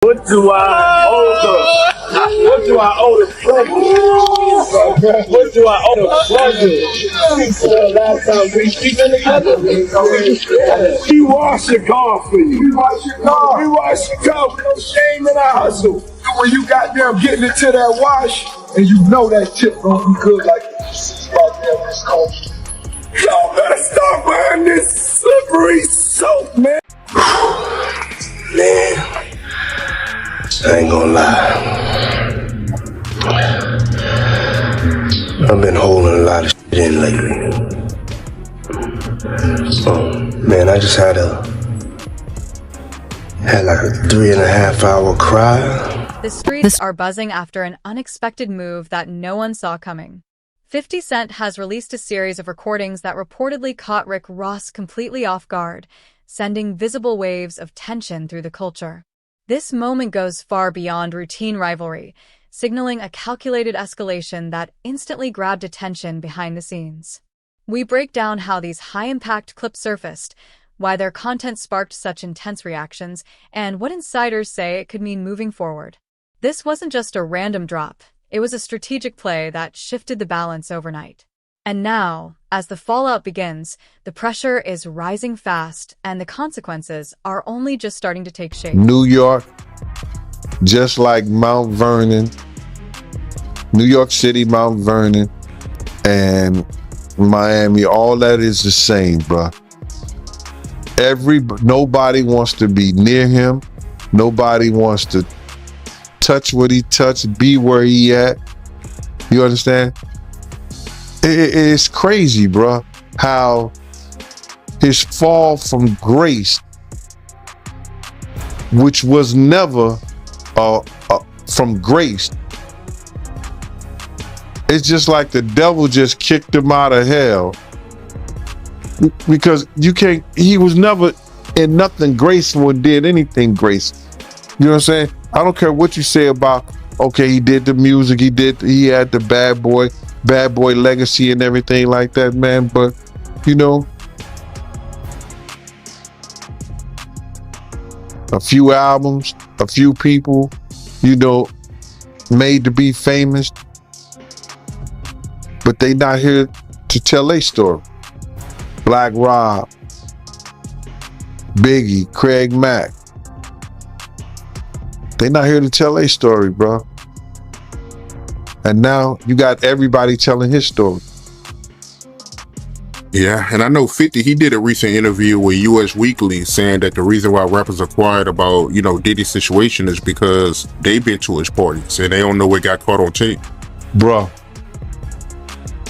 What do I owe the? What do I owe the pleasure? What do I owe the pleasure? Last time we sleeping together, we wash your car for you. We wash your car. We wash your car with no shame in our hustle. When you got them getting it to that wash, and you know that tip gonna be good like this out there this coast. Y'all better stop wearing this slippery soap, man. Man, I ain't gonna lie. I've been holding a lot of shit in lately. Man, I just had like a 3.5 hour cry. The streets are buzzing after an unexpected move that no one saw coming. 50 Cent has released a series of recordings that reportedly caught Rick Ross completely off guard, sending visible waves of tension through the culture. This moment goes far beyond routine rivalry, signaling a calculated escalation that instantly grabbed attention behind the scenes. We break down how these high-impact clips surfaced, why their content sparked such intense reactions, and what insiders say it could mean moving forward. This wasn't just a random drop. It was a strategic play that shifted the balance overnight. And now, as the fallout begins, the pressure is rising fast, and the consequences are only just starting to take shape. New York, just like Mount Vernon, New York City, Mount Vernon, and Miami, all that is the same, bruh. Nobody wants to be near him. Nobody wants to touch what he touched, be where he at. You understand? It's crazy, bruh, how his fall from grace, which was never from grace, it's just like the devil just kicked him out of hell. Because he was never in nothing graceful and did anything graceful. You know what I'm saying? I don't care what you say about, okay, he did the music, he had the bad boy legacy and everything like that, man. But, you know, a few albums, a few people, you know, made to be famous, but they not here to tell their story. Black Rob, Biggie, Craig Mack. They not here to tell their story, bro. And now you got everybody telling his story. Yeah, and I know 50, he did a recent interview with US Weekly saying that the reason why rappers are quiet about, you know, Diddy's situation is because they've been to his parties and they don't know what got caught on tape. Bro,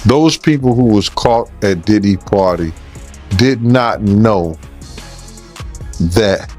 those people who was caught at Diddy party did not know that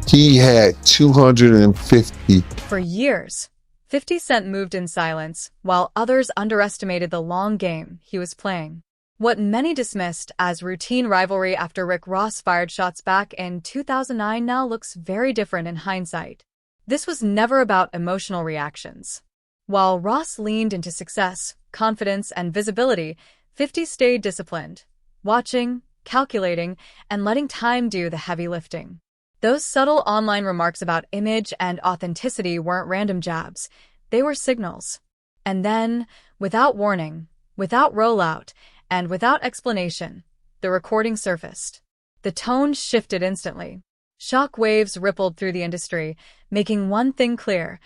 he had 250. For years, 50 Cent moved in silence, while others underestimated the long game he was playing. What many dismissed as routine rivalry after Rick Ross fired shots back in 2009 now looks very different in hindsight. This was never about emotional reactions. While Ross leaned into success, confidence, and visibility, 50 stayed disciplined, watching, calculating, and letting time do the heavy lifting. Those subtle online remarks about image and authenticity weren't random jabs. They were signals. And then, without warning, without rollout, and without explanation, the recording surfaced. The tone shifted instantly. Shock waves rippled through the industry, making one thing clear: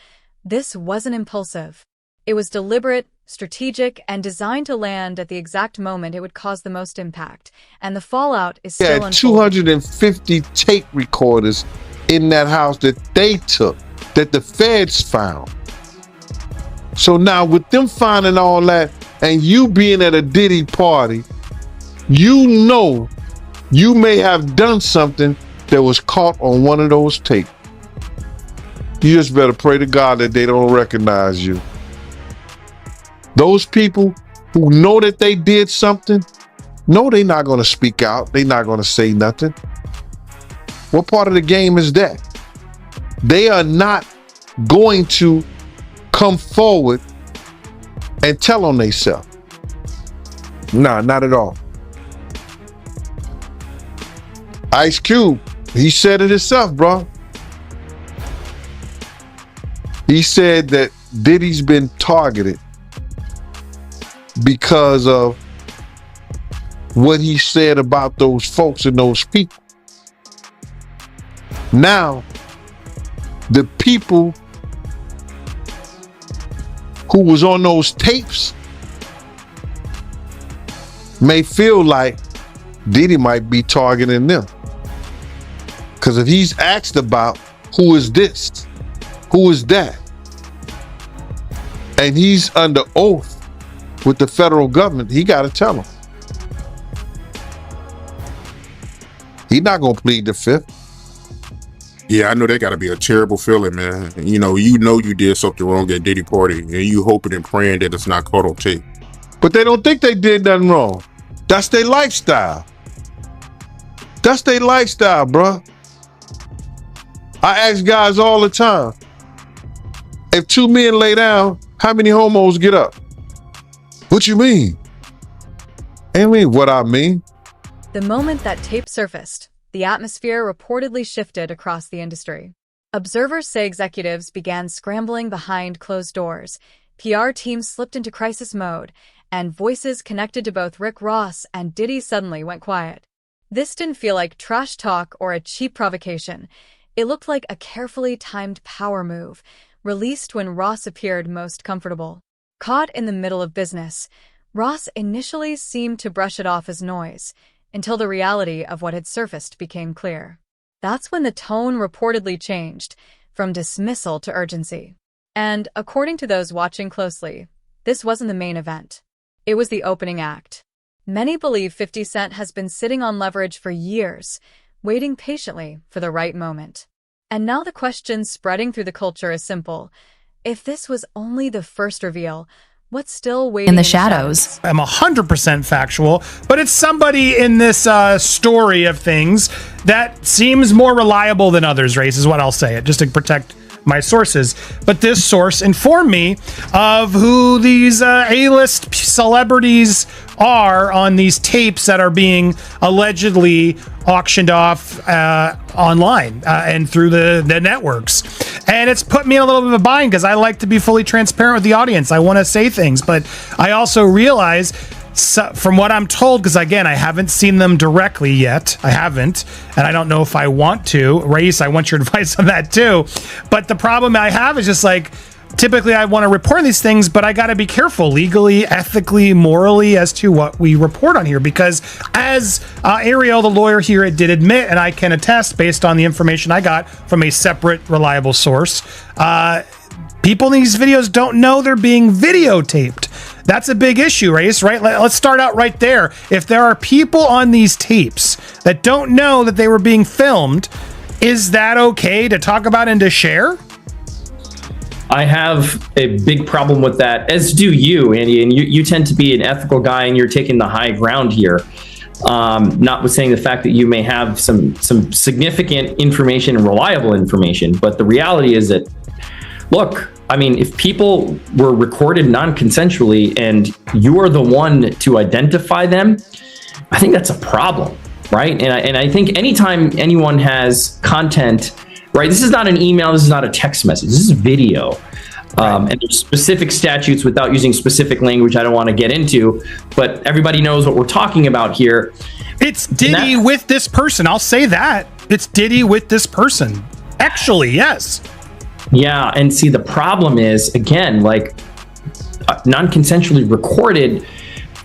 this wasn't impulsive. It was deliberate, strategic, and designed to land at the exact moment it would cause the most impact. And the fallout is still unfolding. 250 tape recorders in that house that they took, that the feds found. So now with them finding all that and you being at a Diddy party, you know you may have done something that was caught on one of those tapes. You just better pray to God that they don't recognize you. Those people who know that they did something, no, they're not going to speak out. They're not going to say nothing. What part of the game is that? They are not going to come forward and tell on themselves. Nah, not at all. Ice Cube, he said it himself, bro. He said that Diddy's been targeted because of what he said about those folks and those people. Now, the people who was on those tapes may feel like Diddy might be targeting them. Because if he's asked about who is this, who is that, and he's under oath with the federal government, he got to tell them. He's not going to plead the fifth. Yeah, I know that got to be a terrible feeling, man. You know you did something wrong at Diddy party, and you hoping and praying that it's not caught on tape. But they don't think they did nothing wrong. That's their lifestyle. That's their lifestyle, bruh. I ask guys all the time, if two men lay down, how many homos get up? What you mean? I mean what I mean. The moment that tape surfaced, the atmosphere reportedly shifted across the industry. Observers say executives began scrambling behind closed doors, PR teams slipped into crisis mode, and voices connected to both Rick Ross and Diddy suddenly went quiet. This didn't feel like trash talk or a cheap provocation. It looked like a carefully timed power move, released when Ross appeared most comfortable. Caught in the middle of business, Ross initially seemed to brush it off as noise, until the reality of what had surfaced became clear. That's when the tone reportedly changed, from dismissal to urgency. And according to those watching closely, this wasn't the main event. It was the opening act. Many believe 50 Cent has been sitting on leverage for years, waiting patiently for the right moment. And now the question spreading through the culture is simple. If this was only the first reveal, what's still waiting in the shadows? I'm 100% factual, but it's somebody in this story of things that seems more reliable than others, Race, is what I'll say it, just to protect my sources. But this source informed me of who these A-list celebrities are on these tapes that are being allegedly auctioned off online and through the networks. And it's put me in a little bit of a bind because I like to be fully transparent with the audience. I want to say things, but I also realize from what I'm told, because again, I haven't seen them directly yet. I haven't, and I don't know if I want to. Race, I want your advice on that too. But the problem I have is just like, typically I want to report these things, but I got to be careful legally, ethically, morally as to what we report on here. Because as Ariel, the lawyer here, did admit, and I can attest based on the information I got from a separate, reliable source, people in these videos don't know they're being videotaped. That's a big issue, Race, right? Let's start out right there. If there are people on these tapes that don't know that they were being filmed, is that okay to talk about and to share? I have a big problem with that, as do you, Andy. And you tend to be an ethical guy, and you're taking the high ground here. Notwithstanding the fact that you may have some significant information and reliable information, but the reality is that, look, I mean, if people were recorded non-consensually and you are the one to identify them, I think that's a problem, right? And I think anytime anyone has content, right, this is not an email, this is not a text message, this is video. And there's specific statutes without using specific language I don't want to get into, but everybody knows what we're talking about here. It's Diddy with this person. I'll say that. It's Diddy with this person. Actually, yes. Yeah, and see, the problem is, again, like non-consensually recorded,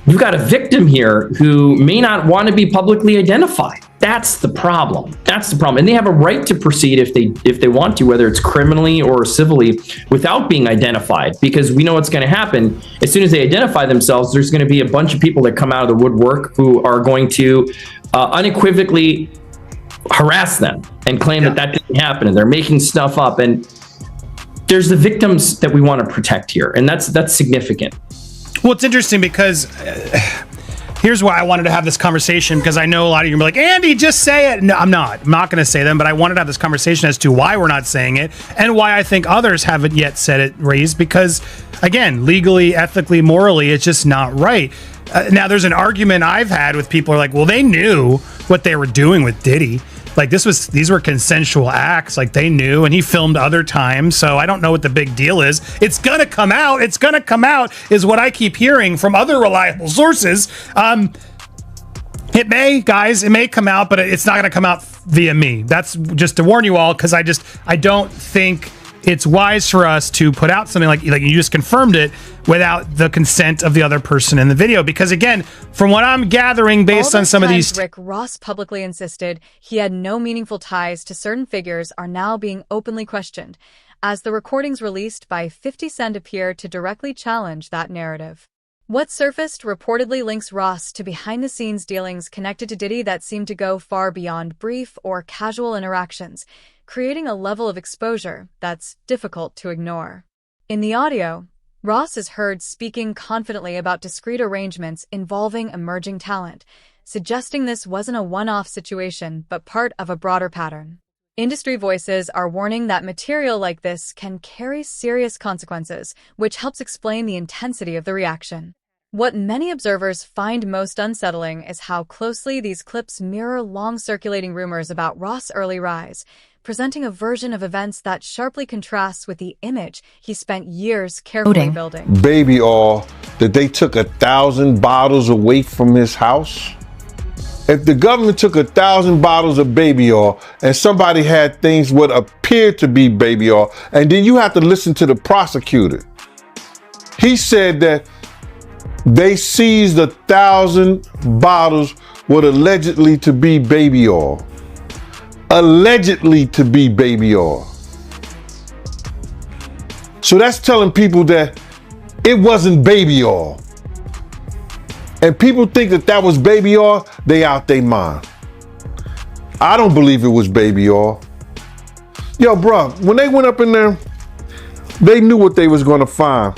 you've got a victim here who may not want to be publicly identified. That's the problem. That's the problem. And they have a right to proceed if they want to, whether it's criminally or civilly, without being identified, because we know what's going to happen. As soon as they identify themselves, there's going to be a bunch of people that come out of the woodwork who are going to unequivocally harass them and claim that didn't happen, and they're making stuff up. And there's the victims that we want to protect here, and that's significant. Well, it's interesting because here's why I wanted to have this conversation, because I know a lot of you are like, Andy, just say it. No, I'm not going to say them, but I wanted to have this conversation as to why we're not saying it and why I think others haven't yet said it, Raised, because again, legally, ethically, morally, it's just not right. Now, there's an argument I've had with people who are like, well, they knew what they were doing with Diddy. Like these were consensual acts. Like they knew, and he filmed other times. So I don't know what the big deal is. It's gonna come out. It's gonna come out is what I keep hearing from other reliable sources. It may come out, but it's not gonna come out via me. That's just to warn you all, because I don't think it's wise for us to put out something like you just confirmed it without the consent of the other person in the video. Because again, from what I'm gathering based on some of these... Rick Ross publicly insisted he had no meaningful ties to certain figures are now being openly questioned, as the recordings released by 50 Cent appear to directly challenge that narrative. What surfaced reportedly links Ross to behind-the-scenes dealings connected to Diddy that seem to go far beyond brief or casual interactions, creating a level of exposure that's difficult to ignore. In the audio, Ross is heard speaking confidently about discrete arrangements involving emerging talent, suggesting this wasn't a one-off situation but part of a broader pattern. Industry voices are warning that material like this can carry serious consequences, which helps explain the intensity of the reaction. What many observers find most unsettling is how closely these clips mirror long-circulating rumors about Ross' early rise, presenting a version of events that sharply contrasts with the image he spent years carefully building. Baby oil that they took 1,000 bottles away from his house. If the government took 1,000 bottles of baby oil and somebody had things what appeared to be baby oil, and then you have to listen to the prosecutor. He said that they seized 1,000 bottles what allegedly to be baby oil. Allegedly to be baby oil. So that's telling people that it wasn't baby oil. And people think that that was baby oil, they out their mind. I don't believe it was baby oil. Yo, bro, when they went up in there, they knew what they was gonna find.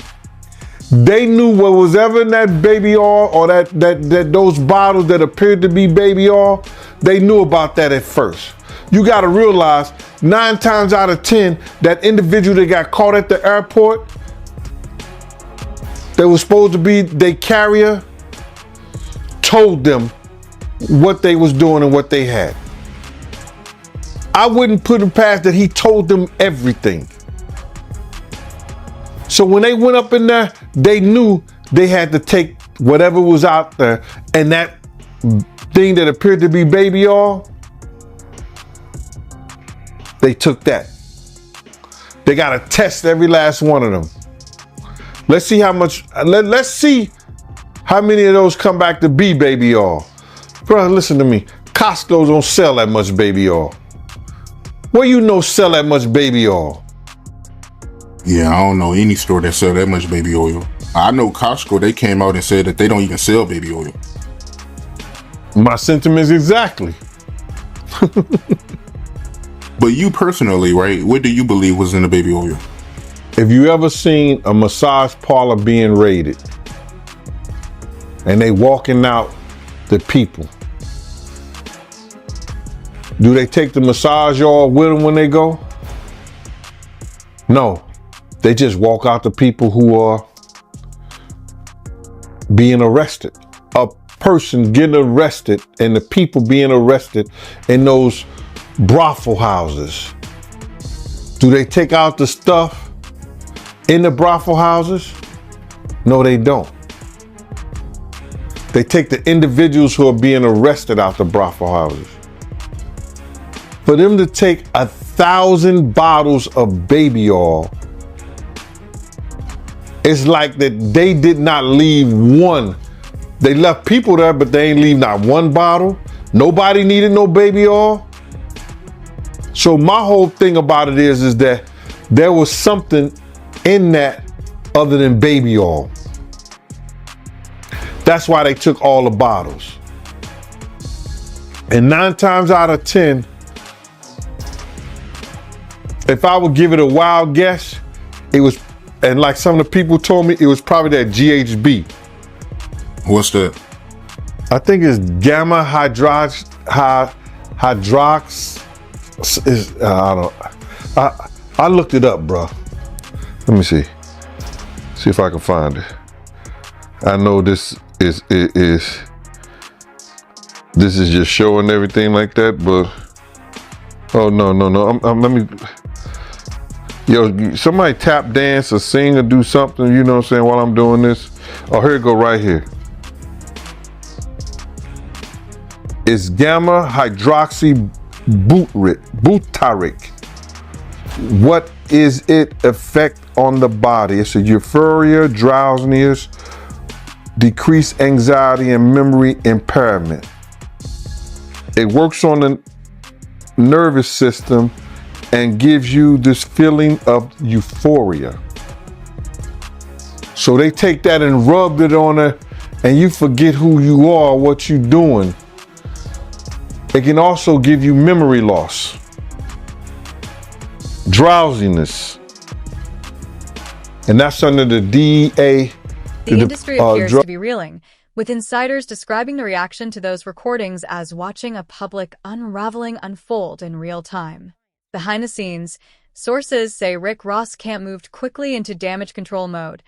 They knew what was ever in that baby oil or that those bottles that appeared to be baby oil, they knew about that at first. You got to realize 9 times out of 10, that individual that got caught at the airport, that was supposed to be their carrier, told them what they was doing and what they had. I wouldn't put it past that he told them everything. So when they went up in there, they knew they had to take whatever was out there, and that thing that appeared to be baby oil, they took that. They got to test every last one of them. Let's see how much, let's see how many of those come back to be baby oil. Bro, listen to me. Costco don't sell that much baby oil. Where you know sell that much baby oil? Yeah, I don't know any store that sell that much baby oil. I know Costco, they came out and said that they don't even sell baby oil. My sentiments exactly. But you personally, right, what do you believe was in the baby oil? If you ever seen a massage parlor being raided and they walking out the people, do they take the massage oil with them when they go? No, they just walk out the people who are being arrested. A person getting arrested and the people being arrested in those brothel houses. Do they take out the stuff in the brothel houses? No, they don't. They take the individuals who are being arrested out the brothel houses. For them to take 1,000 bottles of baby oil, it's like that they did not leave one. They left people there, but they ain't leave not one bottle. Nobody needed no baby oil. So my whole thing about it is that there was something in that other than baby oil. That's why they took all the bottles. And 9 times out of 10, if I would give it a wild guess, it was, and like some of the people told me, it was probably that GHB. What's that? I think it's gamma hydrox. I looked it up, bro. Let me see if I can find it. I know this is just showing everything like that, but Oh, no. Let me... Yo, somebody tap dance or sing or do something, you know what I'm saying, while I'm doing this. Oh, here it go right here. It's gamma hydroxy butyric. What is it effect on the body? It's a euphoria, drowsiness, decreased anxiety, and memory impairment. It works on the nervous system and gives you this feeling of euphoria. So they take that and rub it on her, and you forget who you are, what you're doing. It can also give you memory loss, drowsiness, and that's under the DA. The industry appears to be reeling, with insiders describing the reaction to those recordings as watching a public unraveling unfold in real time. Behind the scenes, sources say Rick Ross Camp moved quickly into damage control mode,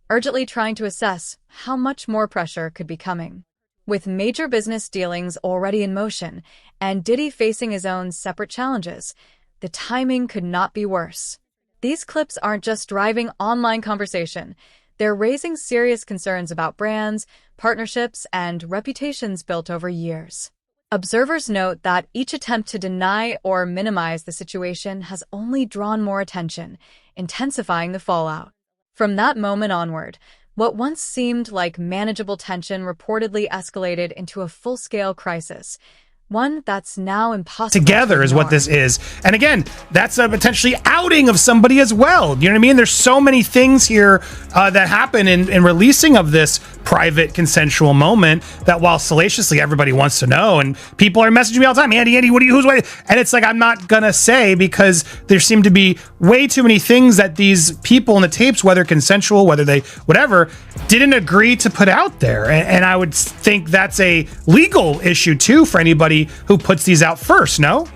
urgently trying to assess how much more pressure could be coming. With major business dealings already in motion and Diddy facing his own separate challenges, the timing could not be worse. These clips aren't just driving online conversation. They're raising serious concerns about brands, partnerships, and reputations built over years. Observers note that each attempt to deny or minimize the situation has only drawn more attention, intensifying the fallout. From that moment onward, what once seemed like manageable tension reportedly escalated into a full-scale crisis, one that's now impossible together is what this is. And again, that's a potentially outing of somebody as well. You know what I mean? There's so many things here that happen in releasing of this private consensual moment that while salaciously everybody wants to know, and people are messaging me all the time, Andy, who's waiting? And it's like, I'm not gonna say, because there seem to be way too many things that these people in the tapes, whether consensual, whether they, whatever, didn't agree to put out there. And I would think that's a legal issue too for anybody who puts these out first, no?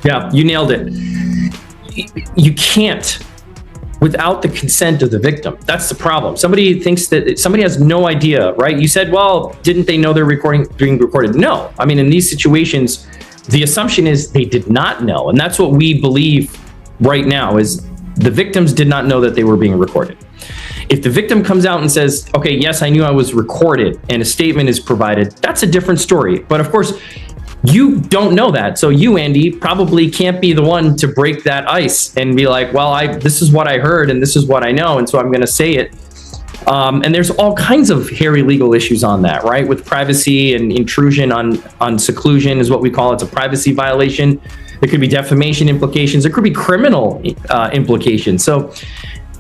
Yeah, you nailed it. You can't without the consent of the victim. That's the problem. Somebody thinks that somebody has no idea, right? You said, well, didn't they know they're being recorded? No. I mean, in these situations, the assumption is they did not know. And that's what we believe right now is the victims did not know that they were being recorded. If the victim comes out and says, okay, yes, I knew I was recorded, and a statement is provided, that's a different story. But of course, you don't know that. So you, Andy, probably can't be the one to break that ice and be like, well, this is what I heard and this is what I know, and so I'm going to say it. And there's all kinds of hairy legal issues on that, right? With privacy and intrusion on seclusion is what we call it. It's a privacy violation. There could be defamation implications. There could be criminal implications. So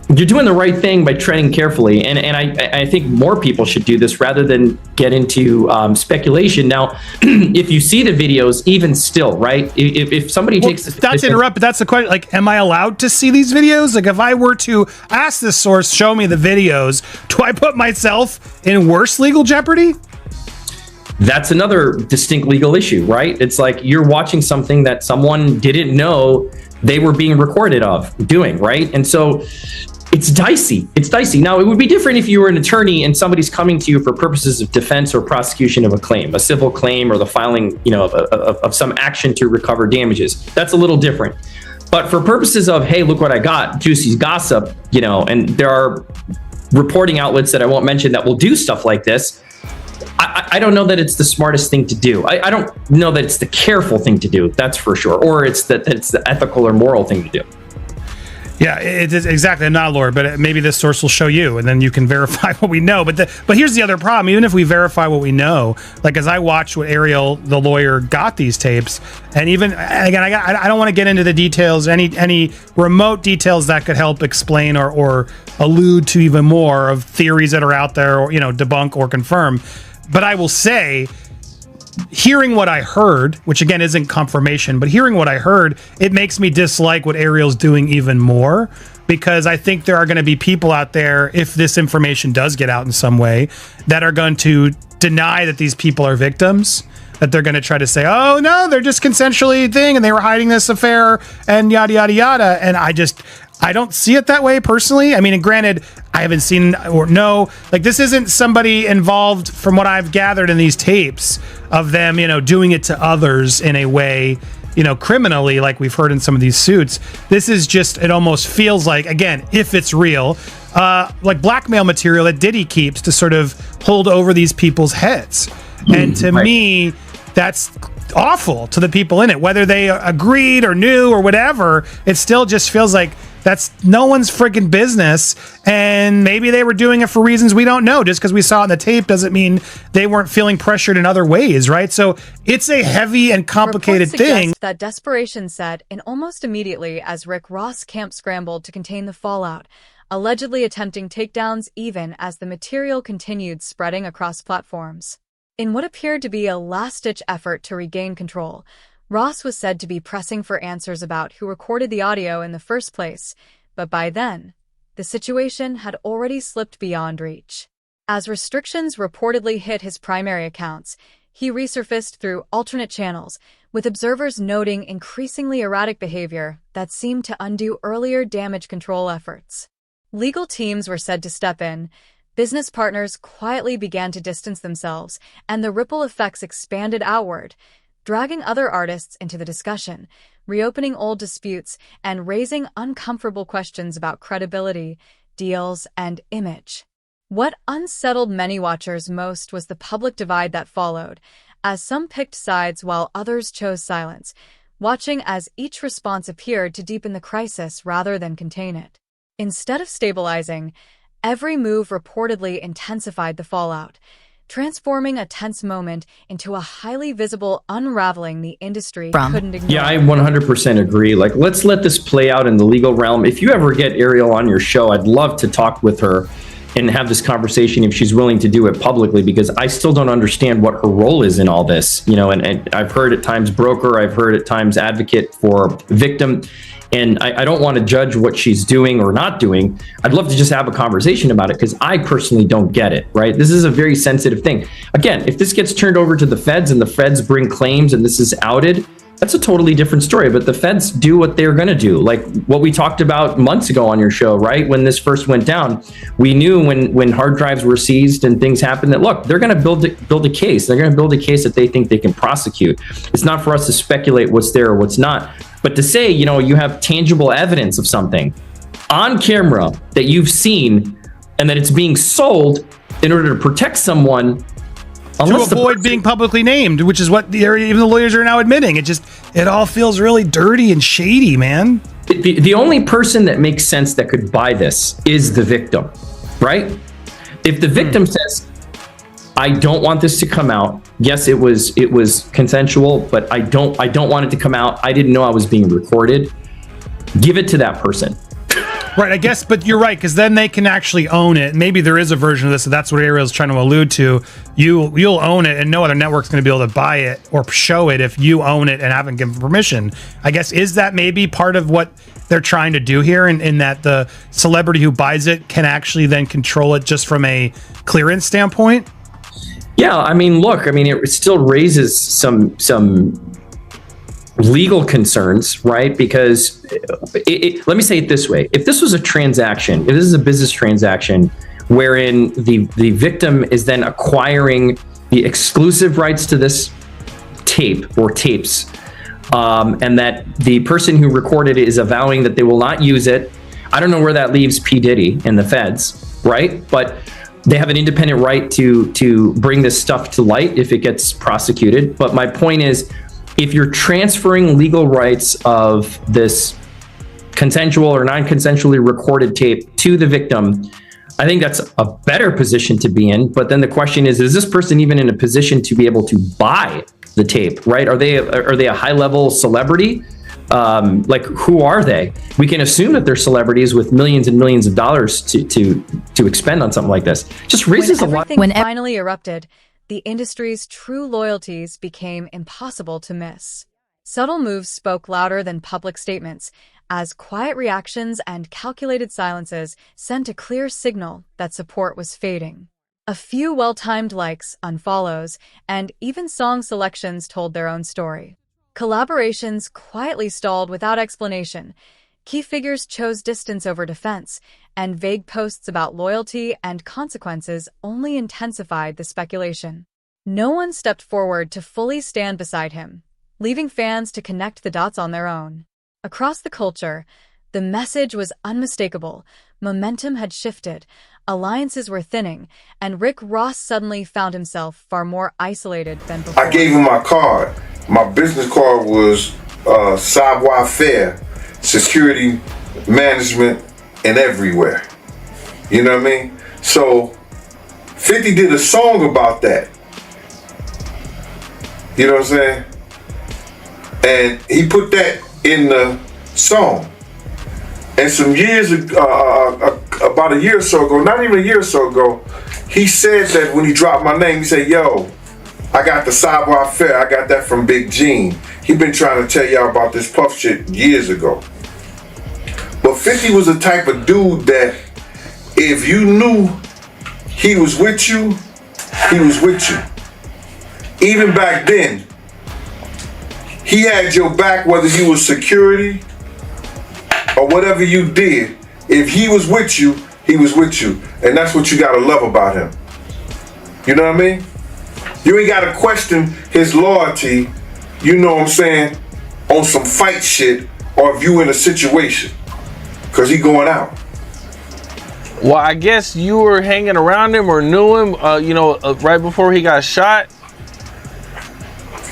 you're doing the right thing by treading carefully. And I think more people should do this rather than get into speculation. Now, if you see the videos, even still, right? If somebody takes the not to interrupt, but that's the question. Like, am I allowed to see these videos? Like, if I were to ask this source, show me the videos, do I put myself in worse legal jeopardy? That's another distinct legal issue, right? It's like you're watching something that someone didn't know they were being recorded of doing, right? And so it's dicey. It's dicey. Now, it would be different if you were an attorney and somebody's coming to you for purposes of defense or prosecution of a claim, a civil claim, or the filing, of some action to recover damages. That's a little different. But for purposes of, hey, look what I got, juicy gossip, and there are reporting outlets that I won't mention that will do stuff like this. I don't know that it's the smartest thing to do. I don't know that it's the careful thing to do. That's for sure. Or it's the ethical or moral thing to do. Yeah, it is exactly. I'm not a lawyer, but maybe this source will show you, and then you can verify what we know. But here's the other problem. Even if we verify what we know, like as I watched what Ariel, the lawyer, got these tapes, and even again, I don't want to get into the details, any remote details that could help explain or allude to even more of theories that are out there, or debunk or confirm. But I will say, hearing what I heard, which again isn't confirmation, but hearing what I heard, it makes me dislike what Ariel's doing even more, because I think there are going to be people out there, if this information does get out in some way, that are going to deny that these people are victims, that they're going to try to say, oh no, they're just consensually thing and they were hiding this affair and yada, yada, yada. And I don't see it that way personally. I mean, and granted, I haven't seen or know, like this isn't somebody involved from what I've gathered in these tapes of them, doing it to others in a way criminally, like we've heard in some of these suits. This is just, it almost feels like, again, if it's real, like blackmail material that Diddy keeps to sort of hold over these people's heads. And to me, that's awful to the people in it, whether they agreed or knew or whatever. It still just feels like that's no one's freaking business, and maybe they were doing it for reasons we don't know. Just because we saw it in the tape doesn't mean they weren't feeling pressured in other ways, right? So it's a heavy and complicated thing. That desperation set in almost immediately as Rick Ross' camp scrambled to contain the fallout, allegedly attempting takedowns even as the material continued spreading across platforms. In what appeared to be a last-ditch effort to regain control, Ross was said to be pressing for answers about who recorded the audio in the first place, but by then, the situation had already slipped beyond reach. As restrictions reportedly hit his primary accounts, he resurfaced through alternate channels, with observers noting increasingly erratic behavior that seemed to undo earlier damage control efforts. Legal teams were said to step in, business partners quietly began to distance themselves, and the ripple effects expanded outward, dragging other artists into the discussion, reopening old disputes, and raising uncomfortable questions about credibility, deals, and image. What unsettled many watchers most was the public divide that followed, as some picked sides while others chose silence, watching as each response appeared to deepen the crisis rather than contain it. Instead of stabilizing, every move reportedly intensified the fallout, transforming a tense moment into a highly visible unraveling the industry couldn't ignore. Yeah, I 100% agree. Like, let's let this play out in the legal realm. If you ever get Ariel on your show, I'd love to talk with her and have this conversation if she's willing to do it publicly, because I still don't understand what her role is in all this. And I've heard at times broker, I've heard at times advocate for victim. And I don't want to judge what she's doing or not doing. I'd love to just have a conversation about it, because I personally don't get it, right? This is a very sensitive thing. Again, if this gets turned over to the feds and the feds bring claims and this is outed, that's a totally different story. But the feds do what they're going to do. Like what we talked about months ago on your show, right? When this first went down, we knew when hard drives were seized and things happened that, look, they're going to build a case. They're going to build a case that they think they can prosecute. It's not for us to speculate what's there or what's not. But to say, you have tangible evidence of something on camera that you've seen and that it's being sold in order to protect someone, to avoid being publicly named, which is what even the lawyers are now admitting. It all feels really dirty and shady, man. The only person that makes sense that could buy this is the victim, right? If the victim says, I don't want this to come out. Yes, it was consensual, but I don't want it to come out. I didn't know I was being recorded. Give it to that person. Right, I guess, but you're right, because then they can actually own it. Maybe there is a version of this, so that's what Ariel's trying to allude to. You'll own it, and no other network's going to be able to buy it or show it if you own it and haven't given permission. I guess, is that maybe part of what they're trying to do here, in that the celebrity who buys it can actually then control it just from a clearance standpoint? Yeah, it still raises some legal concerns, right? Because let me say it this way. If this was a transaction, if this is a business transaction wherein the victim is then acquiring the exclusive rights to this tape or tapes, and that the person who recorded it is avowing that they will not use it, I don't know where that leaves P. Diddy and the feds, right? But they have an independent right to bring this stuff to light if it gets prosecuted. But my point is, if you're transferring legal rights of this consensual or non-consensually recorded tape to the victim, I think that's a better position to be in. But then the question is this person even in a position to be able to buy the tape, right? Are they a high-level celebrity? Like, who are they? We can assume that they're celebrities with millions and millions of dollars to expend on something like this. Just raises a lot. When everything finally erupted, the industry's true loyalties became impossible to miss. Subtle moves spoke louder than public statements, as quiet reactions and calculated silences sent a clear signal that support was fading. A few well-timed likes, unfollows, and even song selections told their own story. Collaborations quietly stalled without explanation. Key figures chose distance over defense, and vague posts about loyalty and consequences only intensified the speculation. No one stepped forward to fully stand beside him, leaving fans to connect the dots on their own. Across the culture, the message was unmistakable. Momentum had shifted, alliances were thinning, and Rick Ross suddenly found himself far more isolated than before. I gave him my card. My business card was savoir-faire, security management, and everywhere. You know what I mean? So 50 did a song about that. You know what I'm saying? And he put that in the song. And some years ago, about a year or so ago, not even a year or so ago, he said that when he dropped my name, he said, yo, I got the savoir-faire, I got that from Big Gene. He been trying to tell y'all about this Puff shit years ago. But 50 was the type of dude that if you knew he was with you, he was with you. Even back then, he had your back whether you was security or whatever you did. If he was with you, he was with you. And that's what you gotta love about him. You know what I mean? You ain't gotta question his loyalty, you know what I'm saying, on some fight shit or if you in a situation. Cause he going out. Well, I guess you were hanging around him or knew him, right before he got shot.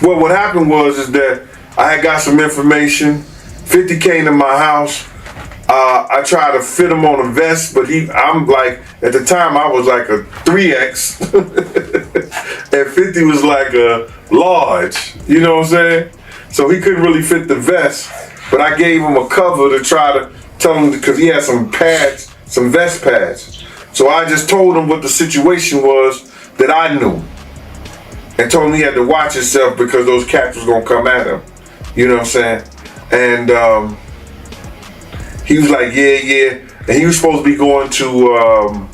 Well, what happened was that I had got some information. 50 came to my house. I tried to fit him on a vest, but I'm like, at the time I was like a 3X. And 50 was like a large, you know what I'm saying? So he couldn't really fit the vest, but I gave him a cover to try to tell him, because he had some pads, some vest pads. So I just told him what the situation was that I knew. And told him he had to watch himself because those cats was gonna come at him. You know what I'm saying? And he was like, yeah. And he was supposed to be going to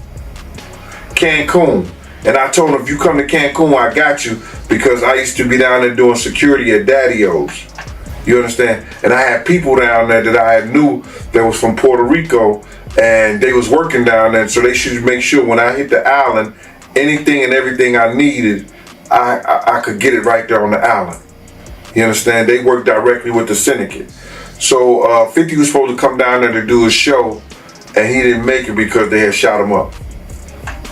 Cancun. And I told him, if you come to Cancun, I got you, because I used to be down there doing security at Daddy-O's. You understand? And I had people down there that I had knew that was from Puerto Rico, and they was working down there, so they should make sure when I hit the island, anything and everything I needed, I could get it right there on the island. You understand? They work directly with the syndicate. So 50 was supposed to come down there to do a show, and he didn't make it because they had shot him up.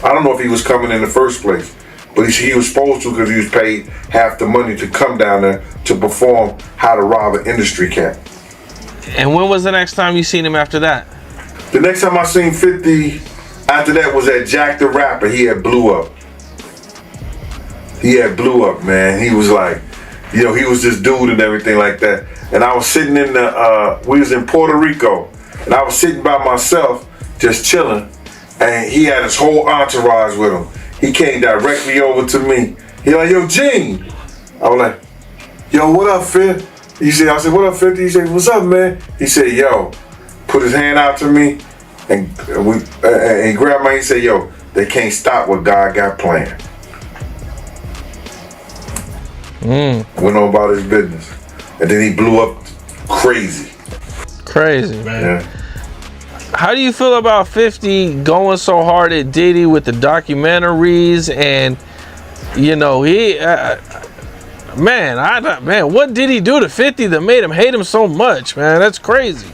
I don't know if he was coming in the first place, but he was supposed to, because he was paid half the money to come down there to perform How to Rob an Industry Cat. And when was the next time you seen him after that? The next time I seen 50 after that was at Jack the Rapper. He had blew up. Man. He was like, he was this dude and everything like that. And I was sitting in we was in Puerto Rico, and I was sitting by myself, just chilling, and he had his whole entourage with him. He came directly over to me. He like, yo, Gene. I was like, yo, what up, Fif? I said, what up, 50? He said, what's up, man? He said, yo, put his hand out to me, and he grabbed my, he said, yo, they can't stop what God got planned. Went on about his business. And then he blew up crazy. Crazy, man. Yeah. How do you feel about 50 going so hard at Diddy with the documentaries, and what did he do to 50 that made him hate him so much, man? That's crazy.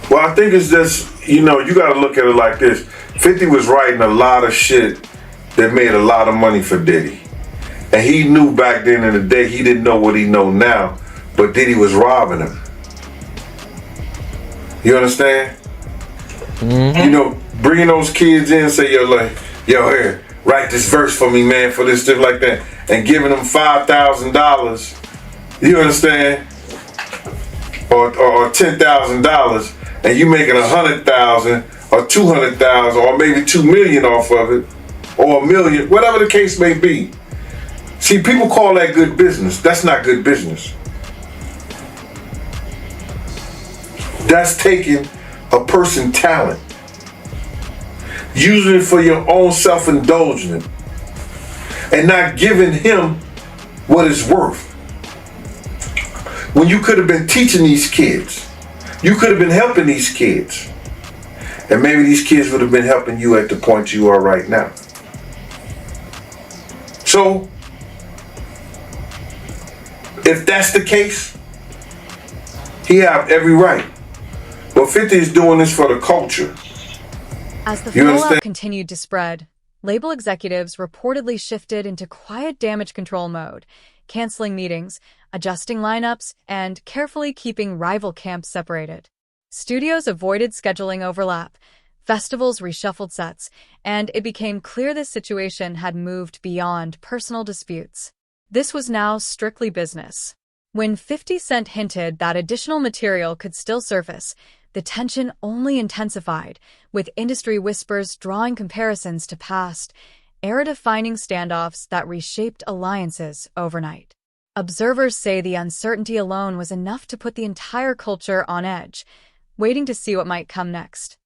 Well, I think it's just, you got to look at it like this. 50 was writing a lot of shit that made a lot of money for Diddy. And he knew back then in the day, he didn't know what he know now, but Diddy was robbing him. You understand? Mm-hmm. Bringing those kids in, say, yo, here, write this verse for me, man, for this, stuff like that, and giving them $5,000, you understand? Or $10,000, and you making $100,000 or $200,000 or maybe $2 million off of it, or $1 million, whatever the case may be. See, people call that good business. That's not good business. That's taking a person's talent, using it for your own self-indulgence, and not giving him what it's worth. When you could have been teaching these kids, you could have been helping these kids, and maybe these kids would have been helping you at the point you are right now. So, if that's the case, He have every right. But 50 is doing this for the culture. As the You fallout understand? continued to spread, label executives reportedly shifted into quiet damage control mode, canceling meetings, adjusting lineups, and carefully keeping rival camps separated. Studios avoided scheduling overlap, festivals reshuffled sets, and it became clear this situation had moved beyond personal disputes. This was now strictly business. When 50 Cent hinted that additional material could still surface, the tension only intensified, with industry whispers drawing comparisons to past, era-defining standoffs that reshaped alliances overnight. Observers say the uncertainty alone was enough to put the entire culture on edge, waiting to see what might come next.